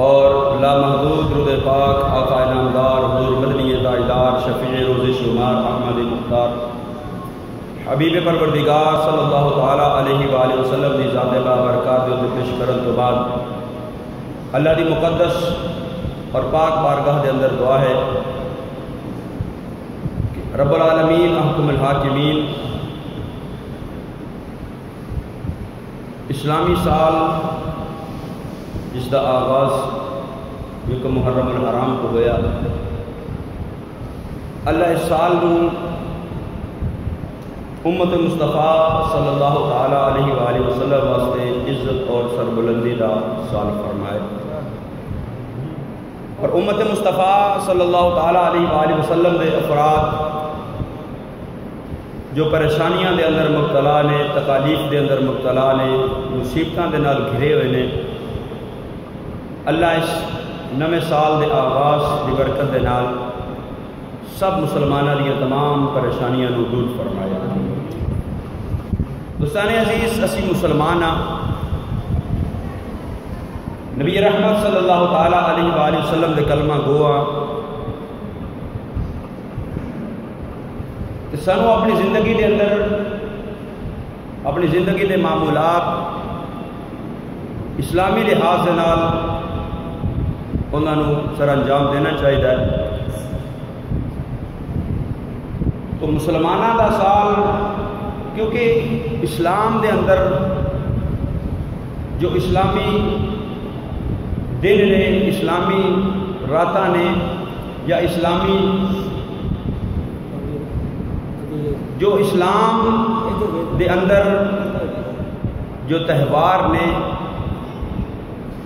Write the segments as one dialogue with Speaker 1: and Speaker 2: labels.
Speaker 1: اور لامحدود درود پاک آقا نامدار حضور مدنی تاجدار شفیع روز شمار احمد مختار حبیب پروردگار صلی اللہ تعالیٰ علیہ وآلہ وسلم دی ذات بابرکات دے پیش کرن تو بعد اللہ دی مقدس اور پاک بارگاہ دے اندر دعا ہے کہ رب العالمین احکم الحاکمین اسلامی سال جس دا آغاز یکم محرم الحرام کو گیا، اللہ اس سال نو امت مصطفیٰ صلی اللہ تعالیٰ علیہ وآلہ وسلم واسطے عزت اور سربلندی دا سال فرمائے، اور امت مصطفیٰ صلی اللہ تعالیٰ علیہ وآلہ وسلم دے افراد جو پریشانیاں دے اندر مبتلا نے، تکالیف دے اندر مبتلا نے، مصیبتاں دے نال گھرے ہوئے نے، اللہ اس نویں سال دے آغاز دی برکت دے نال سب مسلمانوں دی تمام پریشانیاں نو دور فرمایا۔ دوستان عزیز، اسی مسلمان ہاں، نبی رحمت صلی اللہ تعالیٰ علیہ وآلہ وسلم دے کلمہ گو ہاں کہ سانو اپنی زندگی دے اندر اپنی زندگی دے معمولات اسلامی لحاظ دے نال انہوں سر انجام دینا چاہیے۔ تو مسلمانوں دا سال کیونکہ اسلام دے اندر جو اسلامی دن نے، اسلامی راتاں نے، یا اسلامی جو اسلام دے اندر جو تہوار نے،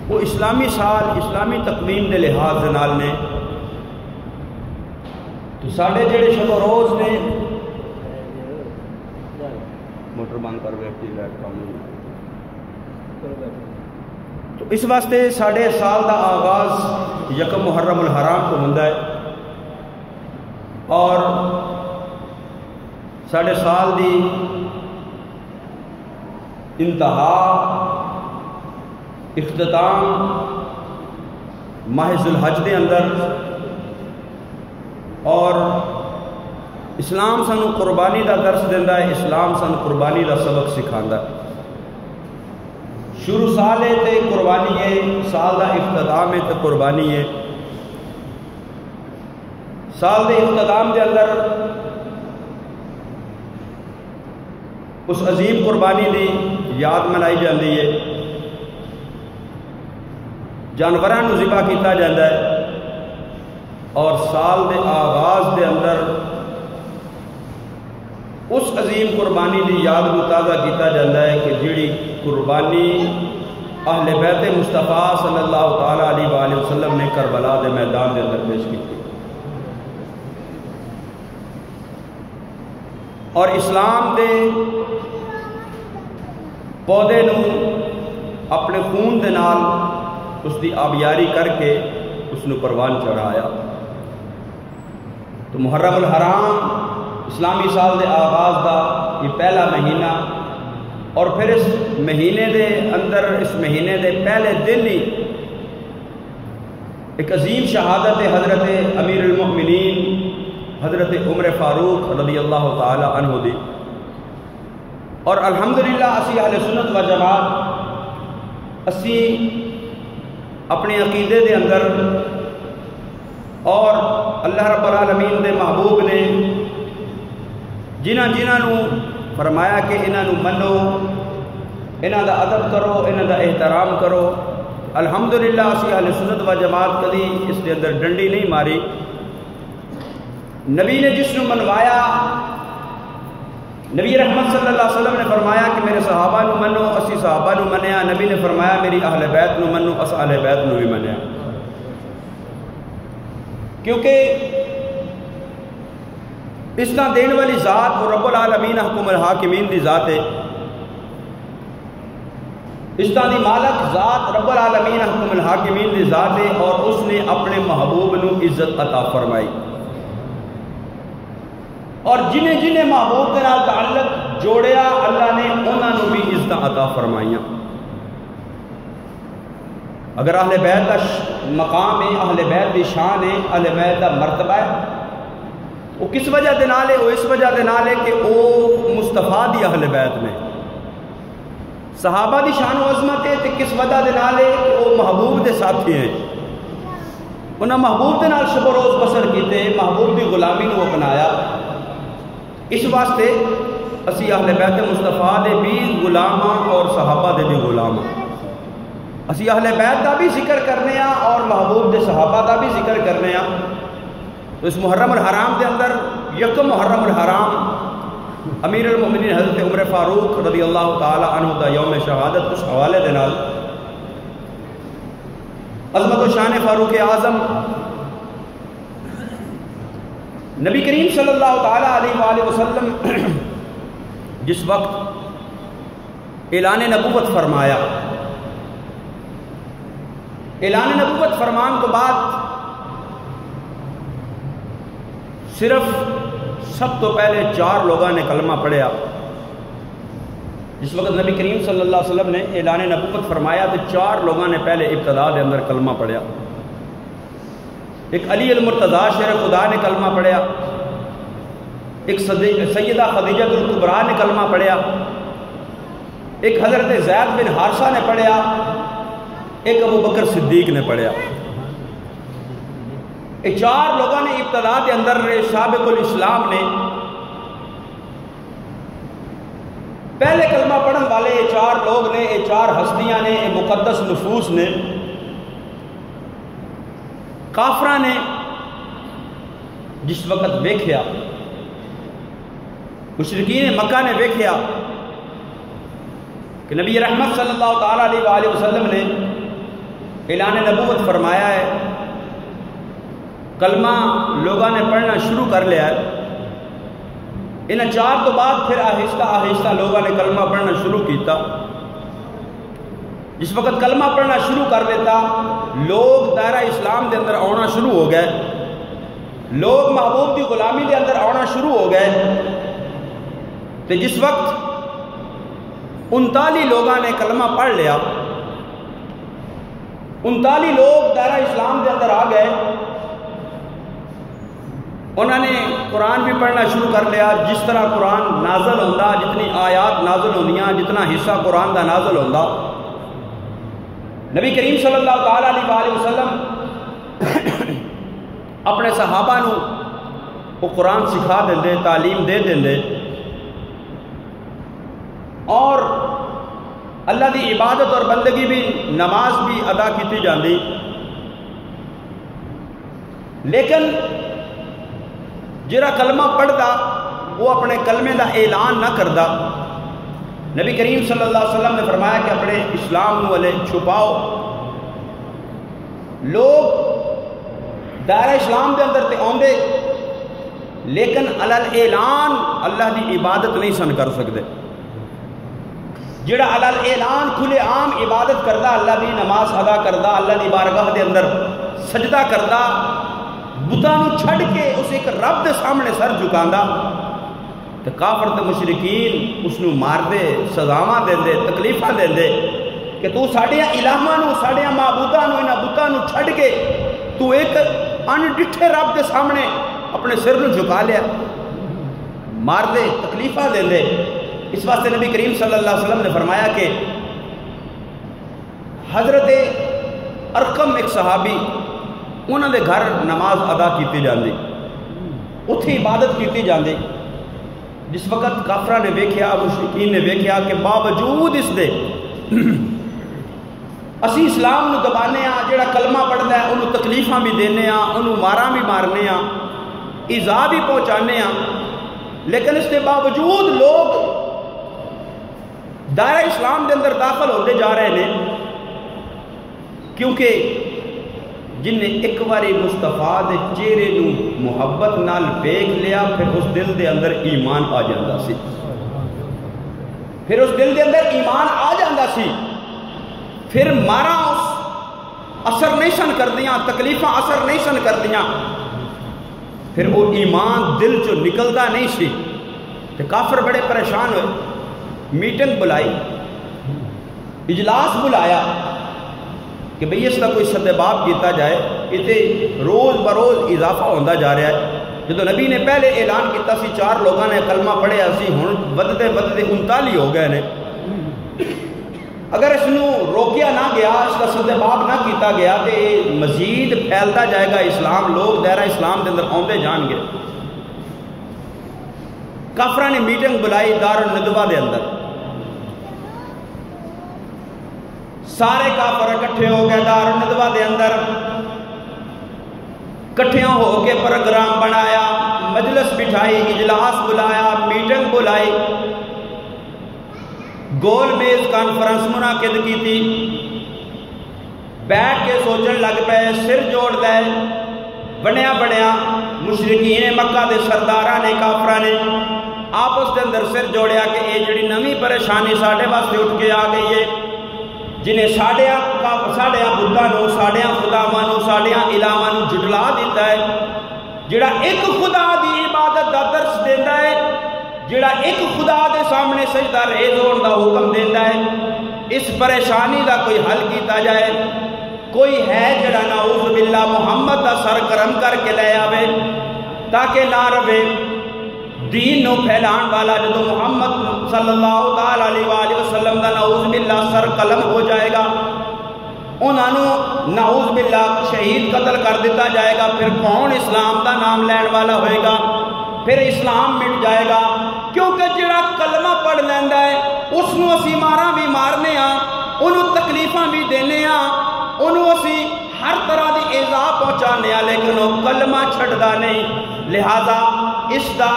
Speaker 1: وہ اسلامی سال اسلامی تقویم دے لحاظ دے نال نے۔ تو ساڑھے جڑے شب و روز نے موٹر بند کر بیٹھی لائٹ کام نہیں، تو اس واسطے ساڑھے سال دا آغاز یکم محرم الحرام کو ہوندا ہے، اور ساڑھے سال دی انتہا اختتام ماہ ذو الحج دے اندر، اور اسلام سانو قربانی دا درس دیندا ہے، اسلام سانو قربانی دا سبق سکھاندا ہے۔ شروع سال ہے تے قربانی ہے، سال دا اختتام ہے تے قربانی ہے۔ سال دے اختتام دے اندر اس عظیم قربانی دی یاد منائی جاندی ہے، جانوراں نو ذبح کیتا جاتا ہے، اور سال دے آغاز دے اندر اس عظیم قربانی دی یاد کو تازہ کیتا جاتا ہے کہ جڑی قربانی اہل بیت مصطفیٰ صلی اللہ تعالیٰ علیہ وآلہ وسلم نے کربلا دے میدان دے اندر پیش کی تھی، اور اسلام دے پودے نو اپنے خون دے نال اس دی آبیاری کر کے اس نو پروان چڑھایا۔ تو محرم الحرام اسلامی سال دے آغاز دا یہ پہلا مہینہ، اور پھر اس مہینے دے اندر اس مہینے دے پہلے دن ہی ایک عظیم شہادت حضرت امیر المؤمنین حضرت عمر فاروق رضی اللہ تعالی عنہ دی، اور الحمدللہ اسی اہل سنت و جماعت اسی اپنے عقیدے دے اندر، اور اللہ رب العالمین دے محبوب نے جنہاں نو فرمایا کہ انہاں نو منو، انہاں دا ادب کرو، انہاں دا احترام کرو، الحمدللہ اسی اہل سنت و جماعت کدی اس دے اندر ڈنڈی نہیں ماری۔ نبی نے جس نو منوایا، نبی رحمت صلی اللہ علیہ وسلم نے فرمایا کہ میرے صحابہ نو منو، اسی صحابہ نو منیا۔ نبی نے فرمایا میری اہل بیت نو منو، اس اہل بیت نو بھی منیا، کیونکہ اس طرح دین والی ذات وہ رب العالمین حکم الحاکمین دی ذات ہے، اس طرح دی مالک ذات رب العالمین حکم الحاکمین دی ذات ہے، اور اس نے اپنے محبوب نو عزت عطا فرمائی، اور جنہیں جنہیں محبوب کے نال تعلق جوڑیا اللہ نے انہوں نے بھی عزت عطا فرمائیاں۔ اگر اہل بیت کا مقام ہے، اہل بیت کی شان ہے، اہل بیت کا مرتبہ ہے، وہ کس وجہ دے نال ہے؟ وہ اس وجہ دے نال ہے کہ وہ مصطفیٰ دی اہل بیت میں صحابہ دی شان و عظمت ہے، تے کس وجہ دے نال ہے کہ وہ محبوب دے ساتھی ہیں، انہاں محبوب دے نال شب و روز بسر کیتے، محبوب دی غلامی نو اپنایا۔ اس واسطے اسی اہل بیت مصطفیٰ دے بھی غلام اور صحابہ دے بھی غلام، اسی اہل بیت دا بھی ذکر کرنے ہاں اور محبوب دے صحابہ دا بھی ذکر کرنے ہاں۔ تو اس محرم الحرام دے اندر یکم محرم الحرام امیر المؤمنین حضرت عمر فاروق رضی اللہ تعالی عنہ دا یوم شہادت اس حوالے دے نال عظمت و شان فاروق اعظم نبی کریم صلی اللہ تعالی علیہ وآلہ وسلم جس وقت اعلان نبوت فرمایا، اعلان نبوت فرمان کو بعد صرف سب تو پہلے 4 لوگوں نے کلمہ پڑھیا۔ جس وقت نبی کریم صلی اللہ علیہ وسلم نے اعلان نبوت فرمایا تو 4 لوگوں نے پہلے ابتدا دے اندر کلمہ پڑھیا۔ ایک علی المرتضیٰ شیر خدا نے کلمہ پڑھیا، ایک سیدہ خدیجہ الکبریٰ نے کلمہ پڑھیا، ایک حضرت زید بن حارثہ نے پڑھیا، ایک ابو بکر صدیق نے پڑھیا۔ یہ 4 لوگوں نے ابتدا کے اندر سابق الاسلام نے پہلے کلمہ پڑھن والے یہ 4 لوگ نے، یہ 4 ہستیاں نے، یہ مقدس نفوس نے۔ کافراں نے جس وقت ویکھیا، مشرکین مکہ نے ویکھیا کہ نبی رحمت صلی اللہ تعالیٰ علیہ وآلہ وسلم نے اعلان نبوت فرمایا ہے، کلمہ لوگوں نے پڑھنا شروع کر لیا ہے۔ ان 4 تو بعد پھر آہستہ آہستہ لوگوں نے کلمہ پڑھنا شروع کیتا۔ جس وقت کلمہ پڑھنا شروع کر لیتا، لوگ دائرہ اسلام دے اندر آنا شروع ہو گئے، لوگ محبوب کی غلامی دے اندر آنا شروع ہو گئے۔ تو جس وقت 39 لوگوں نے کلمہ پڑھ لیا، 39 لوگ دائرہ اسلام دے اندر آ گئے، انہوں نے قرآن بھی پڑھنا شروع کر لیا۔ جس طرح قرآن نازل ہوتا، جتنی آیات نازل ہوندیاں، جتنا حصہ قرآن دا نازل ہوتا، نبی کریم صلی اللہ تعالیٰ علیہ وآلہ وسلم اپنے صحابہ نو وہ قرآن سکھا دے، تعلیم دے دے، اور اللہ دی عبادت اور بندگی بھی، نماز بھی ادا کی جاندی۔ لیکن جڑا کلمہ پڑھتا وہ اپنے کلمے دا اعلان نہ کرتا۔ نبی کریم صلی اللہ علیہ وسلم نے فرمایا کہ اپنے اسلام نو والے چھپاؤ۔ لوگ دائرہ اسلام دے اندر تے آندے، لیکن علل اعلان اللہ دی عبادت نہیں سن کر سکتے۔ جڑا علل اعلان کھلے عام عبادت کردا، اللہ دی نماز ادا کردا، اللہ دی بارگاہ دے اندر سجدہ کردا، بتانو چھڑ کے اس ایک رب دے سامنے سر جھکاندا، تو کافر تے مشرکین اس نو مار دے، سزاواں دے دے، تکلیفاں دے دے کہ تو ساڈیاں الہاں نو، ساڈیاں معبوداں نو، انہاں بتاں نو چھڑ کے تو ایک ان ڈٹھے رب دے سامنے اپنے سر نو جھکا لیا، مار دے، تکلیفاں دے دے۔ اس واسطے نبی کریم صلی اللہ علیہ وسلم نے فرمایا کہ حضرت ارقم ایک صحابی، انہوں نے گھر نماز ادا کیتی جاندی، اتھی عبادت کیتی جاندی۔ جس وقت کافرہ نے ویکھیا، مشرکین نے ویکھیا کہ باوجود اس دے اسی اسلام نو دبانے ہاں، جڑا کلمہ پڑھدا ہے انہوں تکلیفاں بھی دینے ہاں، انہوں ماراں بھی مارنے ہاں، ایذا بھی پہنچانے ہاں، لیکن اس کے باوجود لوگ دائرہ اسلام دے اندر داخل ہوتے جا رہے ہیں، کیونکہ جن نے ایک باری مصطفیٰ دے چہرے نو محبت نال دیکھ لیا، پھر اس دل دے اندر ایمان آ جاندہ سی، پھر اس دل دے اندر ایمان آ جاندہ سی، پھر مارا اس اثر نہیں سن کر دیاں، تکلیفاں اثر نہیں سن کر دیاں، پھر وہ ایمان دل چو نکلتا نہیں سی۔ تو کافر بڑے پریشان ہوئے، میٹنگ بلائی، اجلاس بلایا، کہ بھئی اس کا کوئی سدباب کیتا جائے، اتنے روز بروز اضافہ ہوتا جا رہا ہے۔ جب نبی نے پہلے اعلان کیتا سی 4 لوگوں نے کلمہ پڑھیا سی، ہن ودتے ودتے 39 ہو گئے نے۔ اگر اس نو روکیا نہ گیا، اس کا سدباب نہ کیتا گیا تو مزید پھیلتا جائے گا اسلام، لوگ دائرہ اسلام کے اندر آتے جان گے۔ کافراں نے میٹنگ بلائی دارالندوہ دے اندر، سارے کافر اکٹھے ہو گئے دارالندوہ دے اندر، کٹھیاں ہو کے پروگرام بنایا، مجلس بٹھائی، اجلاس بلایا، میٹنگ بلائی، گول میز کانفرنس منعقد کی تھی۔ بیٹھ کے سوچن لگ پے، سر جوڑ دے بنیا بنیا مشرکین مکہ دے سرداراں نے، کافراں نے آپس کے اندر سر جوڑیا کہ یہ جڑی نویں پریشانی ساڈے واسطے اٹھ کے آ گئی ہے، جنہیں ساڈیاں بدھاں نو، ساڈیاں خداواں نو، ساڈیاں الہاواں نو جھٹلا دیتا ہے، جڑا ایک خدا دی عبادت دا درس دیندا ہے، جڑا ایک خدا دے سامنے سجدہ ریز ہون دا حکم دیندا ہے، اس پریشانی دا کوئی حل کیتا جائے۔ کوئی ہے جڑا نعوذ باللہ محمد دا سر کرم کر کے لے آوے تاکہ نہ رہے دین نو پھیلان والا، جدو محمد صلی اللہ تعالی علیہ وآلہ وسلم دا نعوذ باللہ سر قلم ہو جائے گا، انہوں نعوذ باللہ شہید قتل کر دیتا جائے گا، پھر کون اسلام دا نام لین والا ہوئے گا؟ پھر اسلام مٹ جائے گا۔ کیونکہ جڑا کلمہ پڑھ لیندا ہے اس نو اسی ماراں بھی مارنے ہاں، انہوں تکلیفاں بھی دینے ہاں، انہوں اسی ہر طرح دی ایذا پہنچانے ہاں، لیکن وہ کلمہ چھڑدا نہیں۔ لہذا اس دا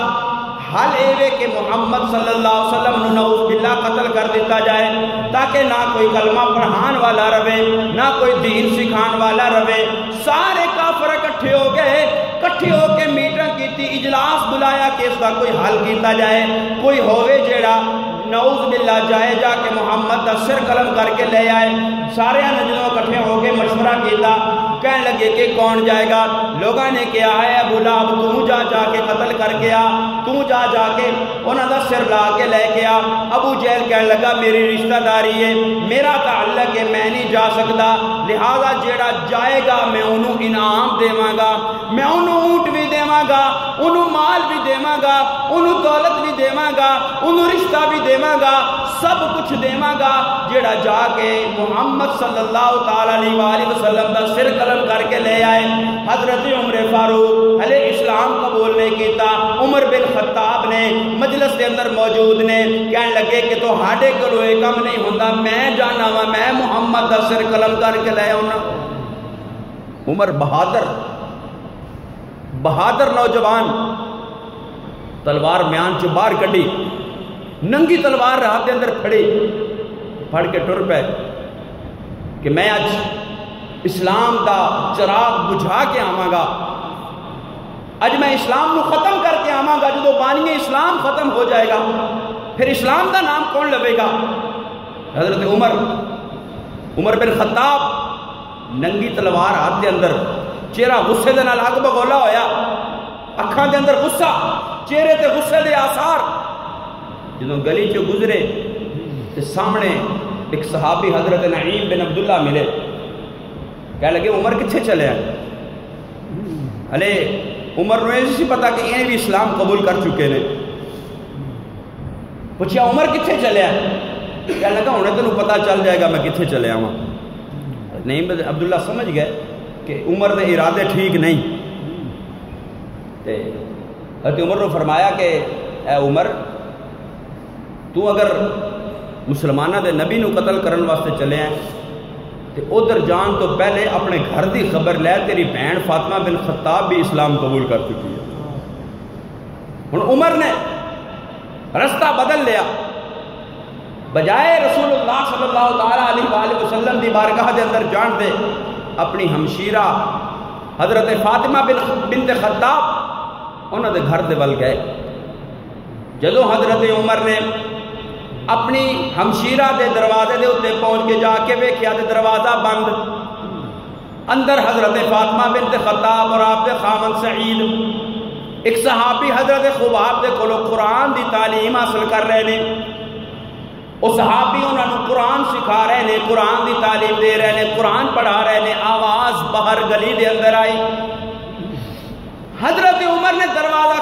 Speaker 1: حل اے کہ محمد صلی اللہ علیہ وسلم نو نعوذ باللہ قتل کر دیتا جائے، تاکہ نہ کوئی کلمہ پڑھان والا رہے، نہ کوئی دین سکھان والا رہے۔ سارے کافر اکٹھے ہو گئے، اکٹھے ہو کے میٹنگ کی، اجلاس بلایا کہ اس کا کوئی حل کیتا جائے، کوئی ہوئے جیڑا نعوذ باللہ جائے جا کے محمد دا سر قلم کر کے لے آئے۔ سارے نجلوں اکٹھے ہو کے مشورہ کیتا، کہنے لگے کہ کون جائے گا؟ لوگوں نے کہا ہے ابو لہب تو جا کے قتل کر کے آ، تو جا کے انہوں دا سر لا کے لے کے آ۔ ابو جہل کہنے لگا میری رشتہ داری ہے، میرا تعلق ہے، میں نہیں جا سکتا، لہذا جیڑا جائے گا میں انہوں انعام دیواں گا، میں انہوں اونٹ بھی دیواں گا، انہوں مال بھی دیواں گا، انہوں دولت بھی دیواں گا، انہوں رشتہ بھی دیواں گا، سب کچھ دیواں گا جیڑا جا کے محمد صلی اللہ تعالی علیہ وآلہ وسلم دا سر قلم کر کے لے آئے۔ حضرت عمر فاروق علیہ اسلام قبول نہیں کیتا، عمر بن خطاب نے مجلس کے اندر موجود نے، کہنے لگے کہ تو ہاڈے کولوں یہ کم نہیں ہوندا، میں جانا وا، میں محمد دا سر قلم کر کے لے آؤں۔ عمر بہادر نوجوان تلوار میان چ باہر کڈی، ننگی تلوار ہاتھ کے اندر پھڑی، پھڑ کے ٹر پے کہ میں اج اسلام دا چراغ بجھا کے آواں گا، اج میں اسلام نو ختم کر کے آواں گا۔ جدو بانی اسلام ختم ہو جائے گا پھر اسلام دا نام کون لوے گا؟ حضرت عمر بن خطاب ننگی تلوار ہاتھ کے اندر، چہرہ غصے دے نال اگ بگولا ہویا، اکھاں دے اندر غصہ، چہرے تے غصے دے آثار۔ جدوں گلی چ گزرے تے سامنے ایک صحابی حضرت نعیم بن عبداللہ ملے، کہنے لگے عمر کتھے چلے ہیں؟ ہلے عمر نو اسی پتا کہ یہ بھی اسلام قبول کر چکے نے۔ پوچھا عمر کتھے چلے ہیں؟ کہنے لگا انہیں تینوں پتا چل جائے گا میں کتھے چلے آواں۔ نعیم بن عبداللہ سمجھ گئے کہ عمر دے ارادے ٹھیک نہیں، تے حضرت عمر نے فرمایا کہ اے عمر، تو اگر مسلمانہ دے نبی نو قتل کرن واسطے چلے ہیں تے ادھر جان تو پہلے اپنے گھر دی خبر لے، تیری بہن فاطمہ بن خطاب بھی اسلام قبول کر چکی ہے۔ ہن عمر نے رستہ بدل لیا، بجائے رسول اللہ صلی اللہ تعالی علیہ وآلہ وسلم دی بارگاہ دے اندر جان دے، اپنی ہمشیرہ حضرت فاطمہ بنت خطاب انہوں دے گھر دے ول گئے۔ جدو حضرت عمر نے اپنی ہمشیرہ دے دروازے دے اتے پہنچ کے جا کے ویکھیا تے دروازہ بند، اندر حضرت فاطمہ بنت خطاب اور آپ دے خاوند سعید، ایک صحابی حضرت خباب دے کولو قرآن دی تعلیم حاصل کر رہے نے۔ وہ صحابی انہوں نے قرآن سکھا رہے ہیں، قرآن دی تعلیم دے رہے ہیں، قرآن پڑھا رہے ہیں، آواز باہر گلی دے اندر آئی، حضرت عمر نے دروازہ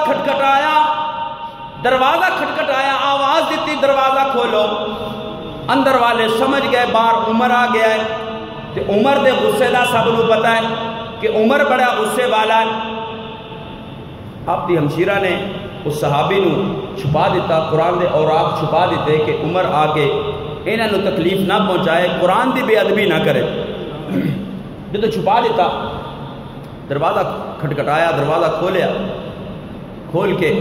Speaker 1: کھٹکھٹایا، آواز دیتی دروازہ کھولو، اندر والے سمجھ گئے باہر عمر آ گیا ہے، تو عمر دے غصے دا سب نو پتا ہے کہ عمر بڑا غصے والا ہے۔ آپ دی ہمشیرہ نے اس صحابی نو چھپا دیتا، قرآن دے اوراق چھپا دیتے کہ عمر آ کے انہاں نو تکلیف نہ پہنچائے، قرآن دی بے ادبی نہ کرے، جو تو چھپا دیتا۔ دروازہ کھٹکھٹایا، دروازہ کھولیا، کھول کے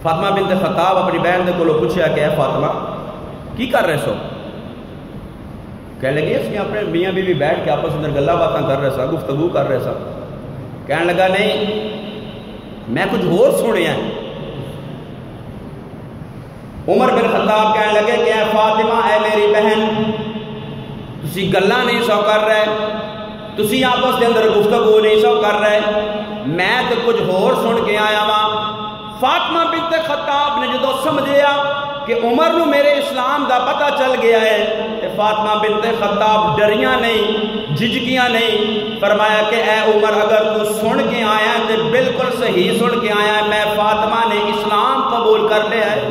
Speaker 1: فاطمہ بنت خطاب اپنی بہن دے کولو پوچھیا کہ اے فاطمہ کی کر رہے سو؟ کہنے لگی اس نے اپنے میاں بیوی بیٹھ کے آپس اندر گلا باتاں کر رہے سا، گفتگو کر رہے سا۔ کہنے لگا نہیں میں کچھ اور سنیا ہے۔ عمر بن خطاب کہنے لگے کہ اے فاطمہ اے میری بہن، تسی گلا نہیں سو کر رہے، تسی آپس دے اندر گفتگو نہیں سو کر رہے، میں تو کچھ اور سن کے آیا ہاں۔ فاطمہ بنت خطاب نے جدو سمجھیا کہ عمر نو میرے اسلام دا پتہ چل گیا ہے، کہ فاطمہ بنت خطاب ڈریاں نہیں، جھجکیاں نہیں، فرمایا کہ اے عمر اگر تو سن کے آیا ہے تو بالکل صحیح سن کے آیا ہے، میں فاطمہ نے اسلام قبول کر لیا ہے،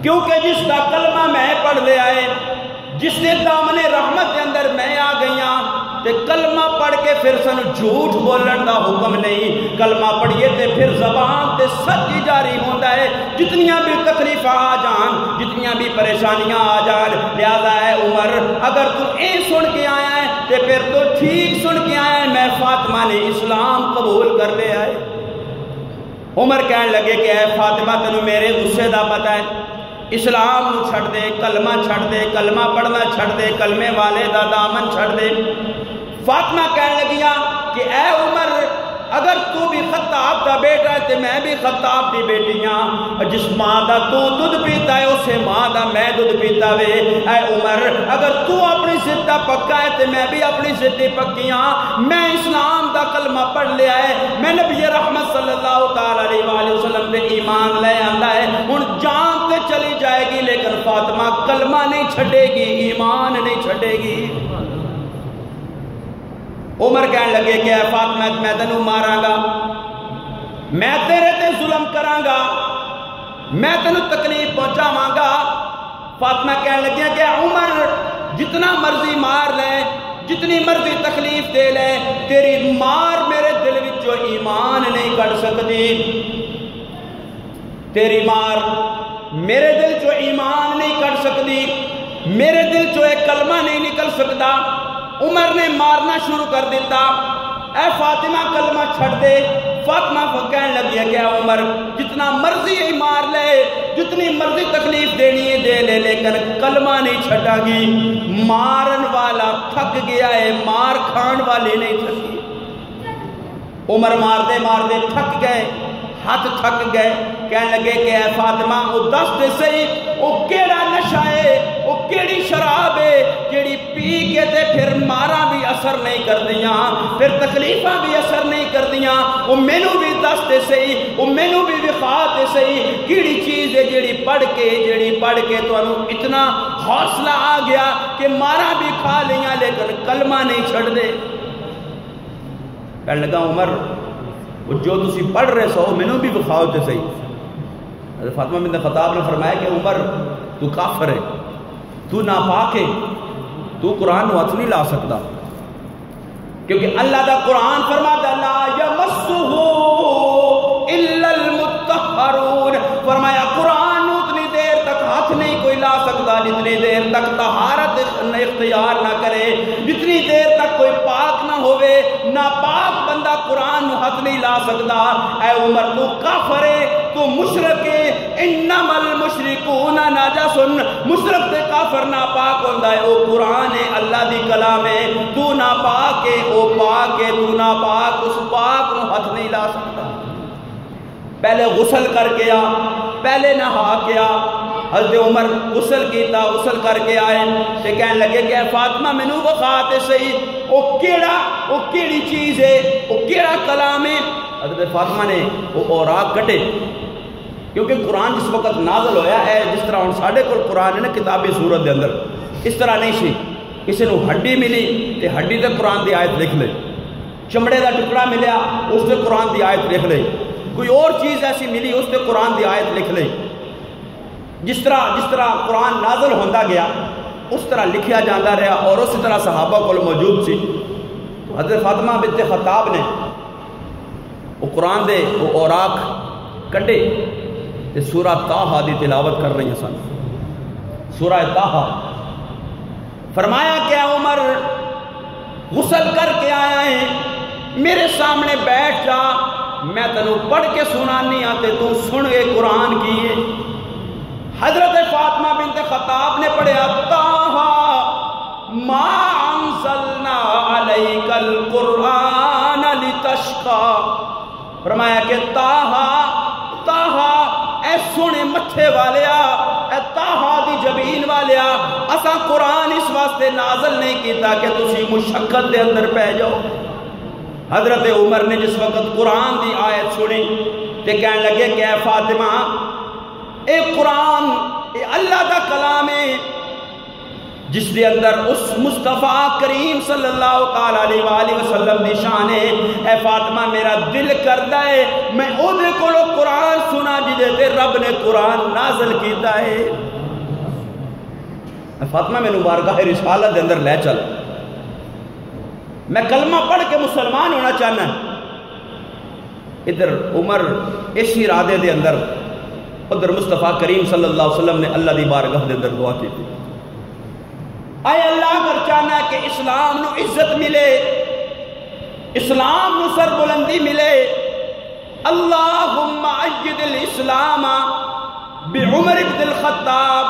Speaker 1: کیونکہ جس کا کلمہ میں پڑھ لیا ہے، جس نے دامن رحمت کے اندر میں آ گئیاں، تے کلمہ پڑھ کے پھر سن جھوٹ بولن دا حکم نہیں، کلمہ پڑھیے تے پھر زبان تے سچ جاری ہوتا ہے، جتنیاں بھی تکلیف آ جان، جتنیاں بھی پریشانیاں آ جان۔ لہذا ہے عمر اگر تو اے سن کے آیا ہے تے پھر تو ٹھیک سن کے آیا ہے، میں فاطمہ نے اسلام قبول کر لیا ہے۔ عمر کہنے لگے کہ اے فاطمہ تینوں میرے غصے دا پتہ ہے، اسلام نو چھڑ دے، کلمہ چھڑ دے، کلمہ پڑھنا چھڑ دے، کلمے والے دا دامن چھڑ دے۔ فاطمہ کہنے لگیاں کہ اے عمر اگر تو بھی خطاب دا بیٹا ہے تو میں بھی خطاب دی بیٹی ہاں، جس ماں دا تو دودھ پیتا ہے اسے ماں دا میں دودھ پیتا وے۔ اے عمر اگر تو اپنی ضد دا پکا ہے تو میں بھی اپنی ضد دی پکی ہاں، میں اسلام دا کلمہ پڑھ لیا ہے، میں نبی رحمت صلی اللہ تعالی علیہ وآلہ وسلم دے ایمان لے آندا ہے، ہن جان تے چلی جائے گی لیکن فاطمہ کلمہ نہیں چھڑے گی، ایمان نہیں چھڑے گی۔ عمر کہنے لگے کہ اے فاطمہ میں تینوں ماراں گا، میں تیرے تے ظلم کراں گا، میں تینوں تکلیف پہنچاواں گا۔ فاطمہ کہنے لگی کہ عمر جتنا مرضی مار لے، جتنی مرضی تکلیف دے لے، تیری مار میرے دل وچوں ایمان نہیں کٹ سکتی، تیری مار میرے دل چو ایمان نہیں کٹ سکتی، میرے دل چو ایک کلمہ نہیں نکل سکتا۔ عمر نے مارنا شروع کر دیتا، اے فاطمہ کلمہ چھڑ دے۔ فاطمہ کہنے لگی ہے کہ اے عمر جتنا مرضی ہی مار لے، جتنی مرضی تکلیف دینی ہے دے لے، لیکن کلمہ نہیں چھٹا گی۔ مارن والا تھک گیا ہے، مار کھان والی نہیں تھکی۔ عمر مار دے تھک گئے، ہاتھ تھک گئے، کہنے لگے کہ اے فاطمہ وہ دس دے صحیح وہ کیڑا نشہ ہے، وہ کیڑی شراب ہے جیڑی پی کے تے پھر مارا بھی اثر نہیں کر دیاں، پھر تکلیفہ بھی اثر نہیں کر دیاں، وہ مینوں بھی دس دے صحیح، وہ مینوں بھی وخا دے صحیح، کیڑی چیز ہے جیڑی پڑھ کے تو انہوں اتنا حوصلہ آ گیا کہ مارا بھی کھا لیاں لیکن کلمہ نہیں چھڑ دے۔ کہنے لگا عمر وہ جو تسی پڑھ رہے سو مینوں بھی بخاؤ تے صحیح۔ حضرت فاطمہ بنت خطاب نے فرمایا کہ عمر تو کافر ہے، تو ناپاک ہے، تو قرآن کو ہاتھ نہیں لا سکتا، کیونکہ اللہ دا قرآن فرماتا لا یمسہ الا المطہرون، فرمایا قرآن اتنی دیر تک ہاتھ نہیں کوئی لا سکتا جتنی دیر تک طہارت اختیار نہ کرے، جتنی دیر تک کوئی پاک نہ ہوئے، ناپاک بندہ قرآن ہاتھ نہیں لا سکتا۔ اے عمر تو کافر ہے، تو مشرک ہے، انما المشرکون نجس، مشرک تے کافر ناپاک ہوندا ہے، وہ قرآن ہے اللہ دی کلام ہے، تو ناپاک ہے وہ پاک ہے، تو ناپاک اس پاک نو ہاتھ نہیں لا سکتا۔ پہلے غسل کر کے آ، پہلے نہا کے آ۔ حضرت عمر غسل کیتا، غسل کر کے آئے تے کہنے لگے کہ فاطمہ مینوں بخا تے صحیح وہ کیڑی چیز ہے، وہ کیڑا کلام ہے۔ حضرت فاطمہ نے وہ اوراق کٹے، کیونکہ قرآن جس وقت نازل ہویا ہے جس طرح ہن ساڈے کول قرآن ہے نا کتابی صورت دے اندر، اس طرح نہیں سی کسی نو ہڈی ملی تے ہڈی تے قرآن دی آیت لکھ لے، چمڑے دا ٹکڑا ملیا اس تے قرآن دی آیت لکھ لے، کوئی اور چیز ایسی ملی اس تے قرآن دی آیت لکھ لے۔ جس طرح قرآن نازل ہوندا گیا اس طرح لکھیا جاندہ رہا، اور اسی طرح صحابہ کو موجود سی۔ حضرت فاطمہ بنت خطاب نے وہ قرآن دے وہ اوراق کٹے تے سورہ طٰہٰ دی تلاوت کر رہی ہیں سن۔ سورہ طٰہٰ فرمایا کہ عمر غسل کر کے آیا ہے، میرے سامنے بیٹھ جا، میں تنو پڑھ کے سنانی آتے تو سن گے قرآن کی ہے۔ حضرت فاطمہ بنت خطاب نے پڑھا طٰہٰ ما انزلنا علیک القرآن لتشقی، فرمایا کہ طٰہٰ اے سونے متھے والیا، اے طٰہٰ دی جبین والیا، اساں قرآن اس واسطے نازل نہیں کیتا کہ تسی مشقت دے اندر پہ جاؤ۔ حضرت عمر نے جس وقت قرآن دی آیت سنی تے کہنے لگے کہ اے فاطمہ اے قرآن اے اللہ دا کلام ہے جس دے اندر اس مصطفیٰ کریم صلی اللہ تعالیٰ علیہ وآلہ وسلم دی شان ہے۔ اے فاطمہ میرا دل کردا ہے میں او دے کولو قرآن سنا جدے تے رب نے قرآن نازل کیتا ہے۔ اے فاطمہ میں بارگاہ رسالت دے اندر لے چل، میں کلمہ پڑھ کے مسلمان ہونا چاہنا۔ ادھر عمر اس ارادے دے اندر، ادھر مصطفیٰ کریم صلی اللہ علیہ وسلم نے اللہ دی بارگاہ دے اندر دعا کی تھی، اے اللہ اگر چاہنا کہ اسلام نو عزت ملے، اسلام نو سر بلندی ملے، اللہم اید الاسلام بعمر بن الخطاب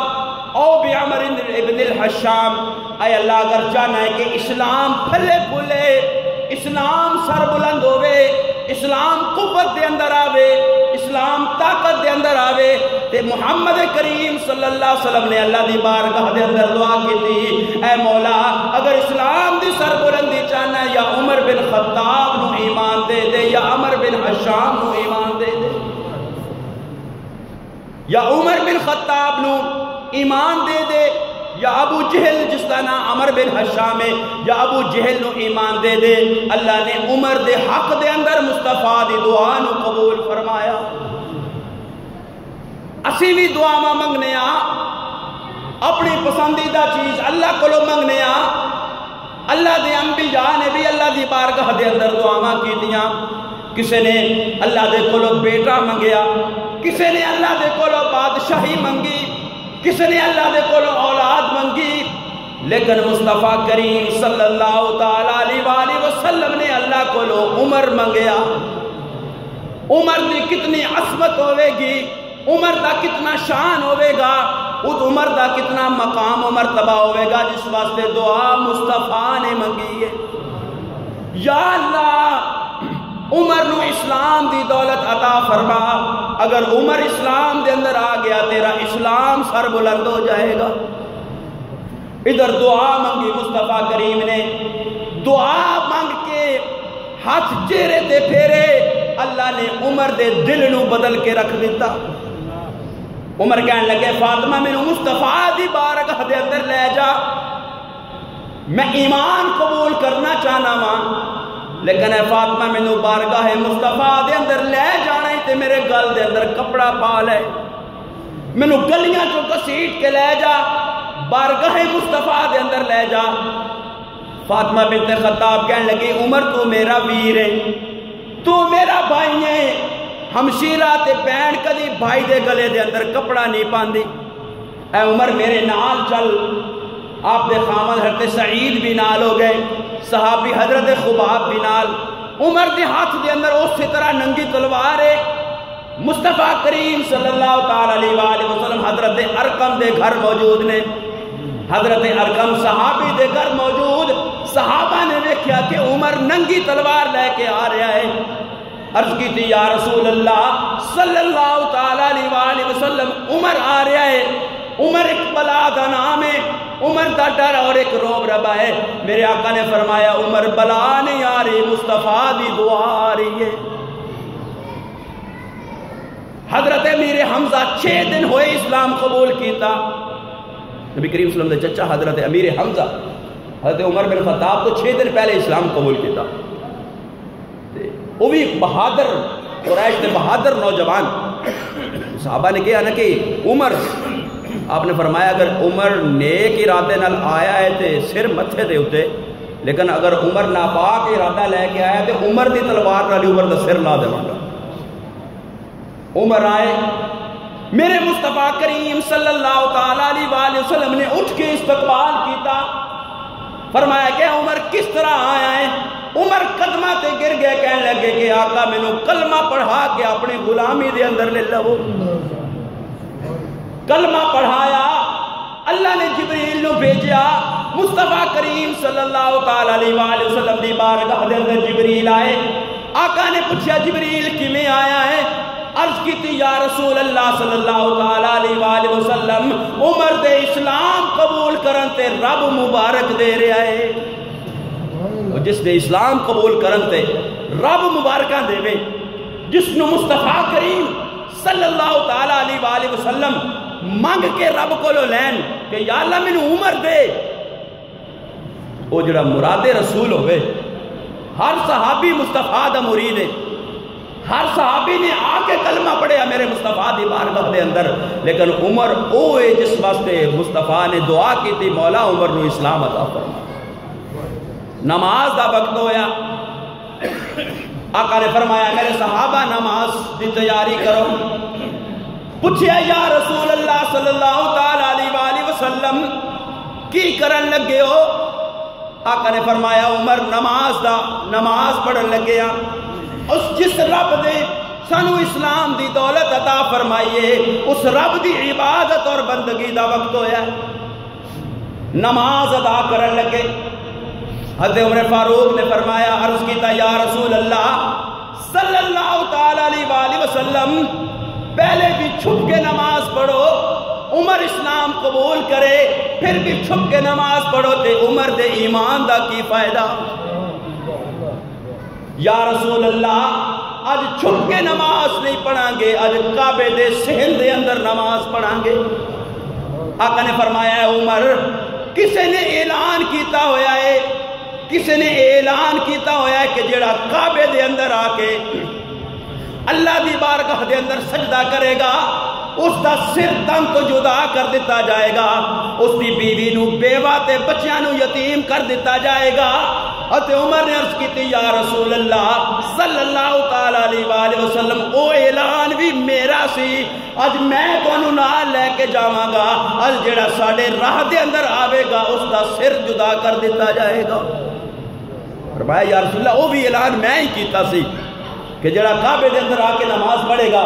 Speaker 1: او بعمر بن الحشام، اے اللہ اگر چاہنا ہے کہ اسلام پھلے پھلے، اسلام سر بلند ہوئے، اسلام قوت دے اندر آوے، اسلام طاقت دے اندر آوے، تے محمد کریم صلی اللہ علیہ وسلم نے اللہ دی بارگاہ دے اندر دعا کی تھی، اے مولا اگر اسلام دی سر بلندی چاہنا ہے یا عمر بن خطاب نو ایمان دے دے یا عمر بن حشام نو ایمان دے دے، یا عمر بن خطاب نو ایمان دے دے، یا ابو جہل جس کا نام عمر بن حشام ہے یا ابو جہل نو ایمان دے دے۔ اللہ نے عمر دے حق دے اندر مصطفیٰ دی دعا نو قبول فرمایا۔ اسی بھی دعا ماں منگنے اپنی پسندیدہ چیز اللہ کو لو منگنے اللہ دے انبیاء نے بھی اللہ دی بارگاہ دے اندر دعا ماں کی دیاں۔ کسی نے اللہ دے کو لو بیٹا منگیا، کسی نے اللہ دے کو لو بادشاہی منگی، کسی نے اللہ دے کو اولاد منگی، لیکن مصطفیٰ کریم صلی اللہ تعالیٰ علیہ وآلہ وسلم نے اللہ کو عمر منگیا۔ عمر دی کتنی عظمت ہوئے گی، عمر دا کتنا شان ہوئے گا، اس عمر دا کتنا مقام و مرتبہ ہوئے گا، جس واسطے دعا مصطفیٰ نے منگی ہے، یا اللہ عمر نو اسلام دی دولت عطا فرما، اگر عمر اسلام دے اندر آ گیا تیرا اسلام سر بلند ہو جائے گا۔ ادھر دعا منگی مصطفیٰ کریم نے، دعا مانگ کے ہاتھ چہرے تے پھیرے، اللہ نے عمر دے دل نو بدل کے رکھ دیتا۔ عمر کہنے لگے فاطمہ میں مصطفیٰ دی بارگاہ دے اندر لے جا، میں ایمان قبول کرنا چاہنا ماں، لیکن اے فاطمہ میں بارگاہ مصطفیٰ دے اندر لے جانا ہی تے میرے گل دے اندر کپڑا پا لے، میں گلیاں چو کسیٹ کے لے جا، بارگاہ مصطفیٰ دے اندر لے جا۔ فاطمہ بنت خطاب کہنے لگی عمر تو میرا ویر ہے، تو میرا بھائی ہے، ہمشیرہ تے بہن کدی بھائی دے گلے دے اندر کپڑا نہیں پاندی، اے عمر میرے نال چل۔ آپ دے خامد حضرت سعید بھی نال ہو گئے، صحابی حضرت خباب بھی نال۔ عمر دے ہاتھ دے اندر اسی طرح ننگی تلوار ہے۔ مصطفیٰ کریم صلی اللہ تعالیٰ علیہ وآلہ وسلم حضرت ارقم دے گھر موجود نے، حضرت ارقم صحابی دے گھر موجود، صحابہ نے دیکھا کہ عمر ننگی تلوار لے کے آ رہا ہے۔ عرض کی تھی یا رسول اللہ صلی اللہ تعالیٰ علیہ وآلہ وسلم عمر آ رہا ہے، عمر ایک بلا کا نام ہے، عمر دا ڈر اور ایک روب ربا ہے۔ میرے آقا نے فرمایا عمر بلا نہیں آ رہی، مصطفیٰ دی دعا آ رہی ہے۔ حضرت امیر حمزہ 6 دن ہوئے اسلام قبول کیتا. نبی کریم صلی اللہ علیہ وسلم دے چچا حضرت امیر حمزہ حضرت عمر بن خطاب تو 6 دن پہلے اسلام قبول کیتا. وہ بھی ایک بہادر قریش دے بہادر نوجوان. صحابہ نے کہا نا کہ عمر، آپ نے فرمایا اگر عمر نیک ارادے نال آیا ہے تے سر متھے دے ہوتے، لیکن اگر عمر ناپاک ارادہ لے کے آیا تے عمر دی تلوار نال عمر دا سر لا دیواں گا. عمر آئے، میرے مصطفیٰ کریم صلی اللہ تعالیٰ علیہ وآلہ وسلم نے اٹھ کے استقبال کیتا. فرمایا کہ عمر کس طرح آیا ہے؟ عمر قدمہ تے گر گئے، کہنے لگے کہ آقا میں نے کلمہ پڑھا کے اپنے غلامی دے اندر لے لو. کلمہ پڑھایا، اللہ نے جبریل نو بھیجیا. مصطفیٰ کریم صلی اللہ تعالیٰ علیہ وآلہ وسلم دی بارگاہ دے اندر جبریل آئے. آقا نے پوچھا جبریل کیویں آیا ہے؟ عرض کی تھی یا رسول اللہ صلی اللہ تعالیٰ علیہ وآلہ وسلم عمر دے اسلام قبول کرن تے رب مبارک دے رہا ہے. جس دے اسلام قبول کرن تے رب مبارکہ دے وے، جس نو مصطفیٰ کریم صلی اللہ تعالیٰ علیہ وآلہ وسلم مانگ کے رب کو لو لین کہ یا اللہ میں نے عمر دے، وہ جڑا مراد رسول ہوئے. ہر صحابی مصطفیٰ دا مرید ہے، ہر صحابی نے آ کے کلمہ پڑھیا میرے مصطفیٰ دی بارگاہ دے اندر، لیکن عمر اوے جس واسطے مصطفیٰ نے دعا کی تھی مولا عمر نو اسلام عطا فرما. نماز دا وقت ہویا، آقا نے فرمایا میرے صحابہ نماز دی تیاری کرو. پوچھیا یا رسول اللہ صلی اللہ تعالیٰ علیہ وآلہ وسلم کی کرن لگے ہو؟ آقا نے فرمایا عمر نماز پڑھن لگے ہاں. اس جس رب دے سانو اسلام دی دولت عطا فرمائیے اس رب دی عبادت اور بندگی دا وقت ہویا ہے. نماز ادا کرن لگے. حضرت عمر فاروق نے فرمایا عرض کیتا یا رسول اللہ صلی اللہ تعالیٰ علیہ وآلہ وسلم پہلے بھی چھپ کے نماز پڑھو، عمر اسلام قبول کرے پھر بھی چھپ کے نماز پڑھو تے عمر دے ایمان دا کی فائدہ؟ یا رسول اللہ آج چھپ کے نماز نہیں پڑھیں گے، آج کعبے دے صحن دے اندر نماز پڑھیں گے. آقا نے فرمایا ہے عمر کسی نے اعلان کیتا ہویا ہے، کسی نے اعلان کیتا ہویا ہے کہ جڑا کعبے دے اندر آ کے اللہ دی بارگاہ دے اندر سجدہ کرے گا اس دا سر تن تو جدا کر دیتا جائے گا، اس دی بیوی نو بیوہ تے بچیاں نو یتیم کر دیتا جائے گا. حضرت عمر نے عرض کی تھی یا رسول اللہ صلی اللہ تعالیٰ علیہ وآلہ وسلم او اعلان بھی میرا سی، آج میں تانوں نال لے کے جاواں گا، آج جڑا ساڈے راہ دے اندر آوے گا اس دا سر جدا کر دیتا جائے گا. فرمایا یا رسول اللہ وہ بھی اعلان میں ہی کیتا سی کہ جڑا کعبے دے اندر آ کے نماز پڑھے گا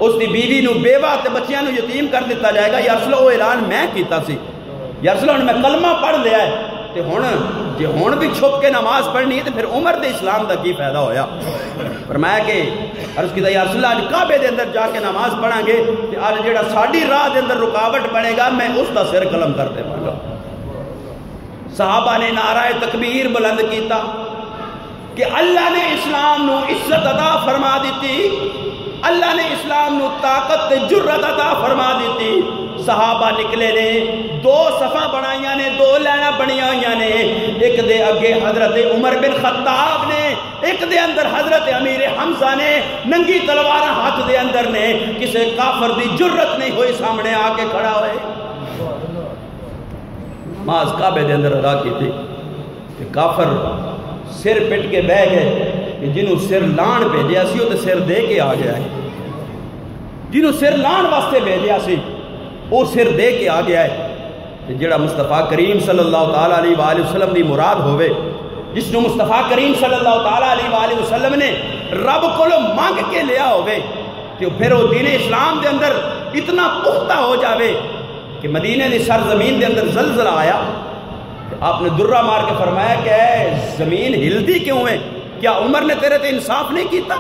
Speaker 1: اس دی بیوی نو بیوہ تے بچیاں نو یتیم کر دیتا جائے گا. یا رسول اللہ وہ اعلان میں کیتا سی. یا رسول اللہ میں کلمہ پڑھ لیا ہے تے جے ہن بھی چھپ کے نماز پڑھنی ہے تے پھر عمر دے اسلام دا کی فائدہ ہویا؟ فرمایا کہ عرض کیتا یا رسول اللہ کعبے دے اندر جا کے نماز پڑھیں گے تے آج جڑا ساڈی راہ دے اندر رکاوٹ بنے گا میں اس دا سر قلم کر دے گا. صحابہ نے نعرہ تکبیر بلند کیتا کہ اللہ نے اسلام نو عزت عطا فرما دیتی، اللہ نے اسلام نو طاقت تے جرت عطا فرما دیتی. صحابہ نکلے نے، 2 صفاں بنائیاں نے، 2 لائناں بنیاں ہوئیاں نے، ایک دے اگے حضرت عمر بن خطاب نے، ایک دے اندر حضرت امیر حمزہ نے، ننگی تلواراں ہاتھ دے اندر نے. کسے کافر دی جرت نہیں ہوئی سامنے آ کے کھڑا ہوئے. نماز کعبے دے اندر ادا کی تھی کہ کافر سر پٹ کے بہ گئے کہ جنہوں سر لان بھیجیا سی وہ تو سر دے کے آ گیا ہے، جنہوں سر لان واسطے بھیجیا سی وہ سر دے کے آ گیا ہے. کہ جڑا مصطفیٰ کریم صلی اللہ تعالیٰ علیہ وآلہ وسلم دی مراد ہوئے، جس نے مصطفیٰ کریم صلی اللہ تعالیٰ علیہ وآلہ وسلم نے رب کو مانگ کے لیا ہوئے کہ پھر وہ دین اسلام دے اندر اتنا پختہ ہو جاوے کہ مدینے دی سرزمین دے اندر زلزلہ آیا. آپ نے درہ مار کے فرمایا کہ اے زمین ہلدی کیوں ہے؟ کیا عمر نے تیرے تے انصاف نہیں کیتا؟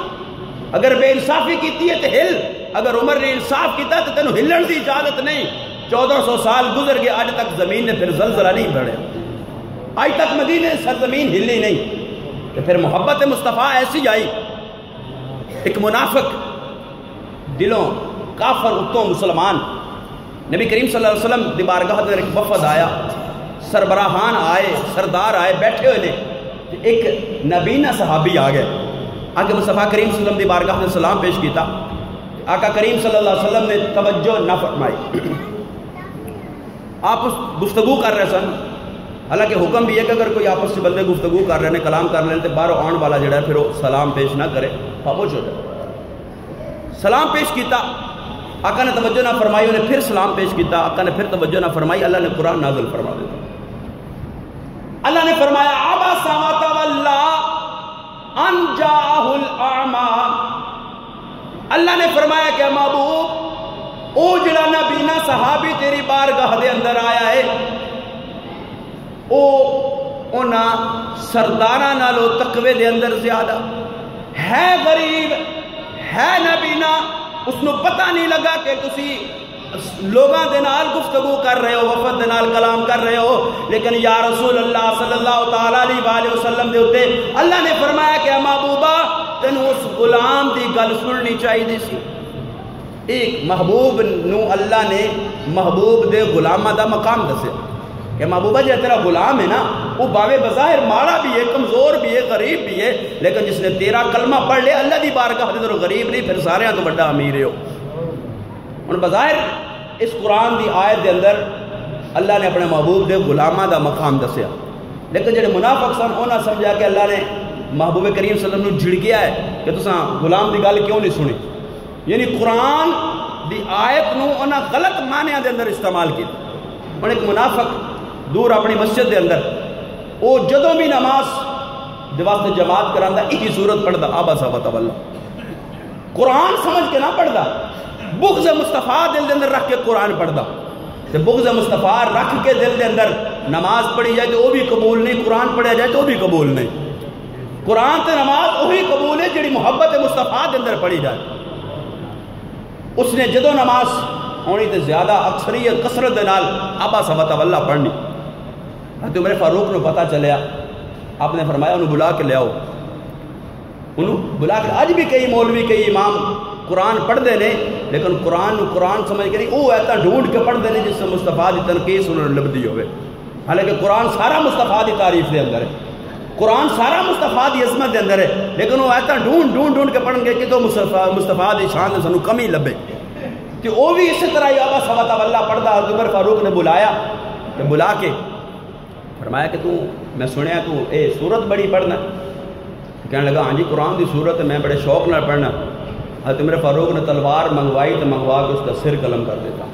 Speaker 1: اگر بے انصافی کیتی ہے تو ہل، اگر عمر نے انصاف کیتا تو تینوں ہلن دی اجازت نہیں. 1400 سال گزر گئے آج تک زمین نے پھر زلزلہ نہیں بڑھیا، آج تک مدینے سرزمین ہلی نہیں. تو پھر محبت مصطفیٰ ایسی آئی. ایک منافق دلوں کافر اتوں مسلمان. نبی کریم صلی اللہ علیہ وسلم دی بارگاہ دے ایک وفد آیا, سربراہان آئے, سردار آئے, بیٹھے ہوئے نے. ایک نبینا صحابی آ گئے, آگے مصطفیٰ کریم صلی اللہ علیہ وسلم دی بارگاہ نے سلام پیش کیتا. آقا کریم صلی اللہ علیہ وسلم نے توجہ نہ فرمائی. آپ گفتگو کر رہے سن, حالانکہ حکم بھی ہے کہ اگر کوئی آپس سے بندے گفتگو کر رہے ہیں, کلام کر رہے ہیں, تو باہر آن والا جڑا ہے پھر وہ سلام پیش نہ کرے, خاموش ہو جائے. سلام پیش کیتا, آقا نے توجہ نہ فرمائی, انہیں پھر سلام پیش کیتا, آقا نے پھر توجہ نہ فرمائی. اللہ نے قرآن نازل فرما دیتا. اللہ نے فرمایا عبس وتولی ان جاءہ الاعمی. اللہ نے فرمایا کہ محبوب او جڑا نبینا صحابی تیری بارگاہ دے اندر آیا ہے, او اونا سرداراں نالو تقوی دے اندر زیادہ ہے, غریب ہے نبینا, اس نو پتہ نہیں لگا کہ تسی لوگاں دے نال گفتگو کر رہے ہو, وفد دے نال کلام کر رہے ہو, لیکن یا رسول اللہ صلی اللہ تعالیٰ علیہ وآلہ وسلم دے ہوتے اللہ نے فرمایا کہ محبوبہ تینوں اس غلام دی گل سننی چاہیے سی. ایک محبوب نو اللہ نے محبوب دے غلامہ دا مقام دسے کہ محبوبہ جی تیرا غلام ہے نا, وہ باوے بظاہر ماڑا بھی ہے, کمزور بھی ہے, غریب بھی ہے, لیکن جس نے تیرا کلمہ پڑھ لے اللہ دی بارگاہ دے غریب نہیں, پھر سارے تو بڑا امیر ہو. اور بظاہر اس قرآن دی آیت دے اندر اللہ نے اپنے محبوب دے غلامہ دا مقام دسیا, لیکن جڑے منافق سن انہاں سمجھا کہ اللہ نے محبوب کریم صلی اللہ علیہ وسلم نے جھڑکیا ہے کہ تساں غلام دی گل کیوں نہیں سنی. یعنی قرآن دی آیت نو انہاں غلط معنیاں دے اندر استعمال کیا. اور ایک منافق دور اپنی مسجد دے اندر وہ جدوں بھی نماز دے واسطے جماعت کراندا ایک ہی صورت پڑھدا عبس وتولی. قرآن سمجھ کے نہ پڑھدا, بغض مصطفیٰ دل دے اندر رکھ کے قرآن پڑھدا. تے بغض مصطفیٰ رکھ کے دل دے اندر نماز پڑھی جائے تو وہ بھی قبول نہیں, قرآن پڑھیا جائے تو وہ بھی قبول نہیں. قرآن تے نماز وہی قبول ہے جڑی محبت مصطفیٰ دے اندر پڑھی جائے. اس نے جدوں نماز ہونی تے زیادہ اکثریت کثرت دے نال عبس وتولی پڑھنی. حضرت عمر فاروق نو پتہ چلیا, آپ نے فرمایا انہوں بلا کے لے آؤ. انہوں بلا کے, اج بھی کئی مولوی کئی امام قرآن پڑھ دے نے, لیکن قرآن سمجھ کے نہیں, وہ ایتا ڈھونڈ کے پڑھ دے نے جس سے مصطفیٰ دی تنقیص انہوں نے لبدی ہوئے. حالانکہ قرآن سارا مصطفیٰ دی تعریف دے اندر ہے, قرآن سارا مصطفیٰ دی عظمت دے اندر ہے, لیکن وہ ایتا ڈھونڈ کے پڑھن گے کہ تو مصطفیٰ دی شان دے سنو کمی لبے. کہ وہ بھی اسی طرح ہی عبس وتولی پڑھدا. حضرت عمر فاروق نے بلایا, کہ بلا کے فرمایا کہ میں سنیا تو اے سورت بڑی پڑھنا. کہنے لگا ہاں جی قرآن دی سورت میں بڑے شوق نہ پڑھنا. حضرت عمر فاروق نے تلوار منگوائی تو منگوا کے اس کا سر قلم کر دیتا.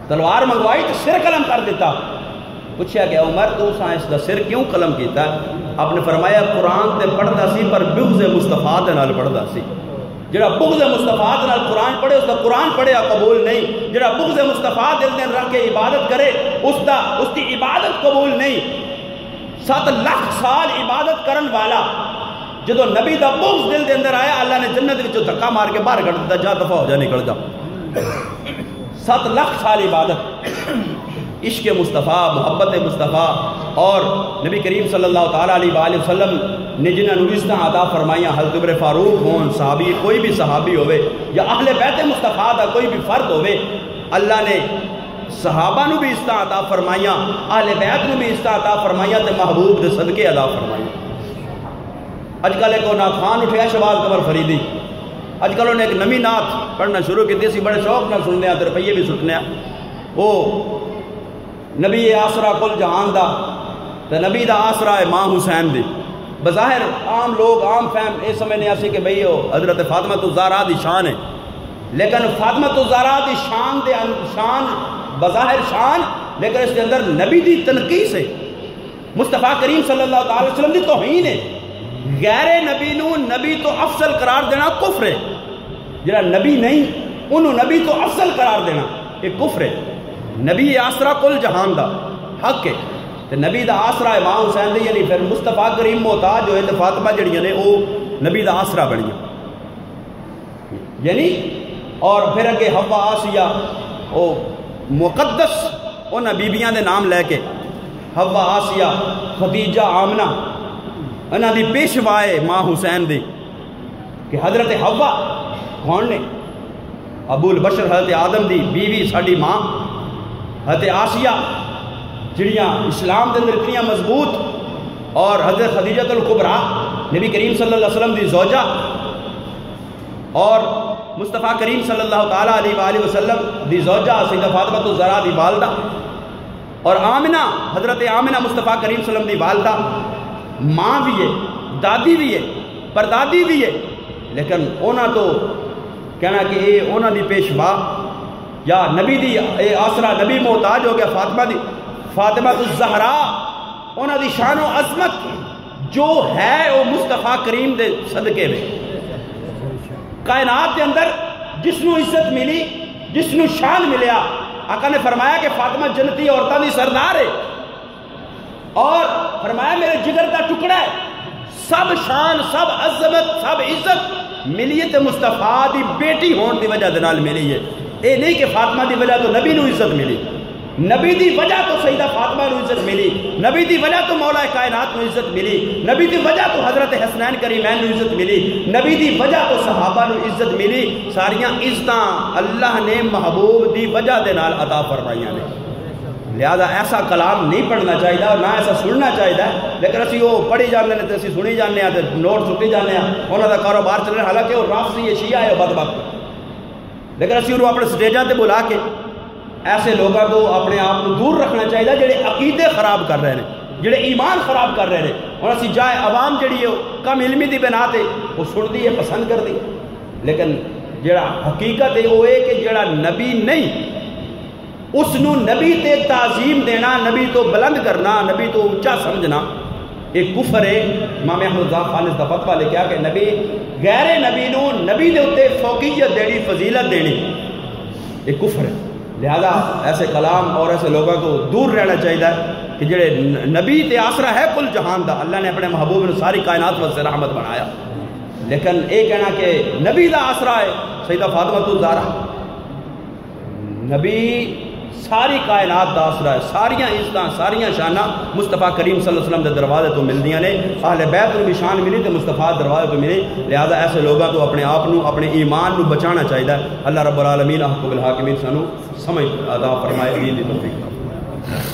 Speaker 1: تلوار منگوائی تو سر قلم کر دیتا. پوچھا کہ عمر تو اس کا سر کیوں قلم کیتا؟ آپ نے فرمایا قرآن تے پڑھتا سی پر بغض مصطفیٰ دے نال پڑھتا سی. جڑا بغض مصطفیٰ دے نال قرآن پڑھے اس کا قرآن پڑھے قبول نہیں. جڑا بغض مصطفیٰ دل دے رکھ کے عبادت کرے اس کی عبادت قبول نہیں. 7 لاکھ سال عبادت کرن والا جدو نبی دا بغض دل دے اندر آیا, اللہ نے جنت وچوں دھکا مار کے باہر کڈ دتا, جا دفع ہو جا, نکل جا. 7 لاکھ سال عبادت, عشق مصطفیٰ, محبت مصطفیٰ, اور نبی کریم صلی اللہ تعالیٰ علیہ وآلہ وسلم نے جنہاں نو رزقاں عطا فرمائیاں, حضرت عمر فاروق ہون, صحابی کوئی بھی صحابی ہوئے, یا اہل بیت مصطفیٰ دا کوئی بھی فرد ہوئے, اللہ نے صحابہ نو بھی عزتاں عطا فرمائیاں, اہل بیت نو بھی عزتاں عطا فرمائیاں, تے محبوب دے صدقے عطا فرمائیاں. اج کل ایک ناتخان اٹھیا شہباز قمر فریدی, اج کل انہیں ایک نمی نات پڑھنا شروع کی تھی, بڑے شوق نہ سننے ہیں, روپیے بھی سٹنے ہیں. وہ نبی آسرا کل جہان دا, تے نبی دا آسرا ہے ماں حسین دی. بظاہر عام لوگ عام فہم یہ سمجھنے آسی کہ بھئی وہ حضرت فاطمہ الزہرا دی شان ہے, لیکن فاطمہ الزہرا دی شان بظاہر شان, لیکن اس کے اندر نبی دی تنقیص ہے, مصطفیٰ کریم صلی اللہ علیہ وسلم دی توہین ہے. غیر نبی نو نبی تو افضل قرار دینا کفر ہے. جڑا نبی نہیں انہوں نبی تو افضل قرار دینا یہ کفر ہے. نبی آسرا کل جہان دا حق ہے, تے نبی دا آسرا ہے ماں حسین دی, یعنی پھر مصطفیٰ کریم محتاج ہوئے تے فاطمہ جڑیاں نے وہ نبی دا آسرا بنیاں. یعنی اور پھر اگے حوا آسیہ وہ مقدس انہاں بیبیاں دے نام لے کے, حوا آسیہ, خدیجہ, آمنہ, انہاں دی پیشوائے ماں حسین دی, کہ حضرت حوا کون نے؟ ابو البشر حضرت آدم دی بیوی ساڈی ماں حضرت آسیہ جڑیاں اسلام دے اندر اتنی مضبوط، اور حضرت خدیجہ الکبریٰ نبی کریم صلی اللہ علیہ وسلم دی زوجہ، اور مصطفیٰ کریم صلی اللہ تعالیٰ علیہ وآلہ وسلم دی زوجہ سیدہ فاطمہ الزہرا دی والدہ، اور آمنہ حضرت آمنہ مصطفیٰ کریم صلی اللہ علیہ وسلم دی والدہ، ماں بھی ہے، دادی بھی ہے، پردادی بھی ہے، لیکن اونا تو کہنا کہ اے اونا دی پیشوا یا نبی دی اے آسرا نبی محتاج ہو گیا فاطمہ الزہرا، اونا دی شان و عظمت جو ہے وہ مصطفیٰ کریم دے صدقے میں کائنات کے اندر جس نو عزت ملی، جس نو شان ملیا، آقا نے فرمایا کہ فاطمہ جنتی عورتوں دی سردار ہے، اور فرمایا میرے جگر دا ٹکڑا ہے، سب شان سب عظمت سب عزت ملی ہے تے مصطفیٰ دی بیٹی ہون دی وجہ دنال ملی ہے۔ اے نہیں کہ فاطمہ دی وجہ تو نبی نو عزت ملی، نبی دی وجہ تو سیدہ فاطمہ نو عزت ملی، نبی دی وجہ تو مولا کائنات نو عزت ملی، نبی دی وجہ تو حضرت حسنین کریمین نو عزت ملی، نبی دی وجہ تو صحابہ نو عزت ملی۔ ساریاں عزتاں اللہ نے محبوب دی وجہ دے نال عطا فرمائیاں نے، لہذا ایسا کلام نہیں پڑھنا چاہیے اور نہ ایسا سننا چاہیے، لیکن اسی وہ پڑھی جانے تے اسی سنی جانے ہیں تے نوٹ سٹی جانے ہیں، انہاں دا کاروبار چل رہا، حالانکہ وہ رافضی ہے، شیعہ ہے، بدبخت، لیکن اسی انہوں اپنے سٹیجاں تے بلا کے ایسے لوگوں کو اپنے آپ کو دور رکھنا چاہیے جڑے عقیدے خراب کر رہے ہیں، جڑے ایمان خراب کر رہے ہیں، اور اسی جائے عوام جڑی ہے کم علمی دی بنا تے وہ سن دی ہے، پسند کر دی، لیکن جڑا حقیقت ہے وہ ہے کہ جڑا نبی نہیں اس نو نبی تے تعظیم دینا، نبی تو بلند کرنا، نبی تو اونچا سمجھنا ایک کفر ہے۔ امام احمد ذا خالص دا فتویٰ لکھا کہ نبی غیر نبی نو نبی دے اتے فوقیت دینی، فضیلت دینی ایک کفر ہے۔ لہذا ایسے کلام اور ایسے لوگوں کو دور رہنا چاہیے کہ جڑے نبی تے آسرا ہے کل جہان دا، اللہ نے اپنے محبوب نے ساری کائنات واسطے رحمت بنایا، لیکن اے کہنا کہ نبی دا آسرا ہے سیدہ فاطمہ الزہرا، نبی ساری کائنات دا آسرا ہے، ساریاں عزتاں ساریاں شاناں مصطفیٰ کریم صلی اللہ علیہ وسلم دے دروازے تو ملدیاں نے، اہل بیت نو بھی شان ملی تے مصطفیٰ دروازے تو ملی، لہذا ایسے لوگوں تو اپنے آپ نو اپنے ایمان نو بچانا چاہیے۔ اللہ رب العالمین احکم الحاکمین سانو سمجھ عطا فرمائے، دین دی توفیق۔